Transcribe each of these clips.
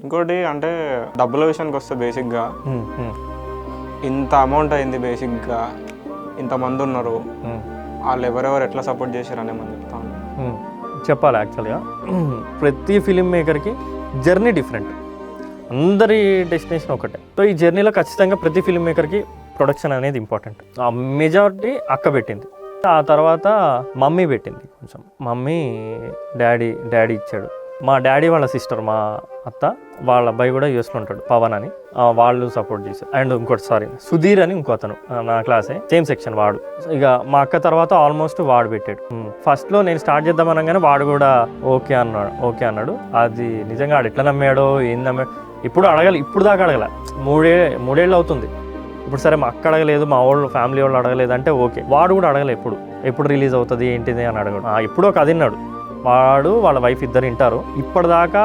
ఇంకోటి అంటే డబ్బుల విషయానికి వస్తే బేసిక్గా ఇంత అమౌంట్ అయింది, బేసిక్గా ఇంతమంది ఉన్నారు, వాళ్ళు ఎవరెవరు ఎట్లా సపోర్ట్ చేశారనే మనం చెప్తాను. చెప్పాలి. యాక్చువల్గా ప్రతి ఫిలిం మేకర్కి జర్నీ డిఫరెంట్, అందరి డెస్టినేషన్ ఒకటే. సో ఈ జర్నీలో ఖచ్చితంగా ప్రతి ఫిలిం మేకర్కి ప్రొడక్షన్ అనేది ఇంపార్టెంట్. ఆ మెజారిటీ అక్క పెట్టింది, ఆ తర్వాత మమ్మీ పెట్టింది. కొంచెం మమ్మీ డాడీ ఇచ్చాడు. మా డాడీ వాళ్ళ సిస్టర్, మా అత్త వాళ్ళ అబ్బాయి కూడా యూఎస్లో ఉంటాడు, పవన్ అని, వాళ్ళు సపోర్ట్ చేశారు. అండ్ ఇంకోటి సుధీర్ అని ఇంకో అతను నా క్లాసే, సేమ్ సెక్షన్ వాడు. ఇక మా అక్క తర్వాత ఆల్మోస్ట్ వాడు పెట్టాడు. ఫస్ట్లో నేను స్టార్ట్ చేద్దామనగానే వాడు కూడా ఓకే అన్నాడు. అది నిజంగా వాడు ఎట్లా నమ్మాడో ఏం నమ్మాడు ఇప్పుడు అడగాలి, ఇప్పుడు దాకా అడగల, మూడేళ్ళు అవుతుంది ఇప్పుడు. సరే మా అక్క అడగలేదు, మా వాళ్ళు ఫ్యామిలీ వాళ్ళు అడగలేదు అంటే ఓకే. వాడు కూడా అడగలేదు ఎప్పుడు రిలీజ్ అవుతుంది ఏంటిది అని అడగడు. ఎప్పుడో ఒక అదిన్నాడు. వాడు వాళ్ళ వైఫ్ ఇద్దరు వింటారు. ఇప్పటిదాకా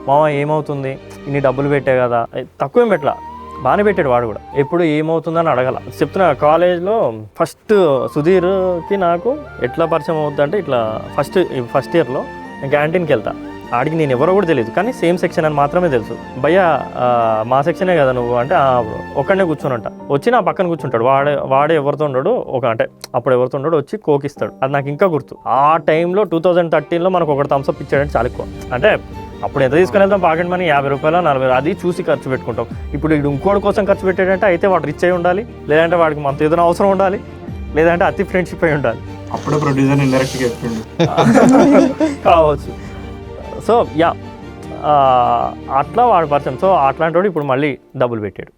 మామ ఏమవుతుంది, ఇన్ని డబ్బులు పెట్టే కదా, తక్కువేం పెట్టలా, బాగానే పెట్టాడు వాడు కూడా. ఎప్పుడు ఏమవుతుందని అడగల. చెప్తున్నా, కాలేజ్లో ఫస్ట్ సుధీర్కి నాకు ఎట్లా పరిచయం అవుతుంది అంటే ఇట్లా ఫస్ట్ ఇయర్లో నేను క్యాంటీన్కి వెళ్తా. ఆడికి నేను ఎవరో కూడా తెలియదు, కానీ సేమ్ సెక్షన్ అని మాత్రమే తెలుసు. భయ్యా మా సెక్షనే కదా నువ్వు అంటే ఒక్కడనే కూర్చొని వచ్చి నా పక్కన కూర్చుంటాడు. వాడే ఎవరితో ఉండడు, అంటే అప్పుడు ఎవరితో ఉండడు, వచ్చి కోకిస్తాడు. అది నాకు ఇంకా గుర్తు. ఆ టైంలో 2013లో మనకు ఒకటి థమ్స్అప్ ఇచ్చాడంటే చాలా ఎక్కువ. అంటే అప్పుడు ఎంత తీసుకుని వెళ్తాం, పాకెట్ మనీ 50 రూపాయలు 40, అది చూసి ఖర్చు పెట్టుకుంటాం. ఇప్పుడు ఇంకోటి కోసం ఖర్చు పెట్టాడంటే అయితే వాడు రిచ్ అయి ఉండాలి, లేదంటే వాడికి మనతో ఏదైనా అవసరం ఉండాలి, లేదంటే అతి ఫ్రెండ్షిప్ అయి ఉండాలి. అప్పుడే ప్రొడ్యూసర్ ఇండైరెక్ట్గా చెప్పిండు కావచ్చు. సో అట్లా వాడు పరిచయం. సో అట్లాంటి వాడు ఇప్పుడు మళ్ళీ డబ్బులు పెట్టాడు.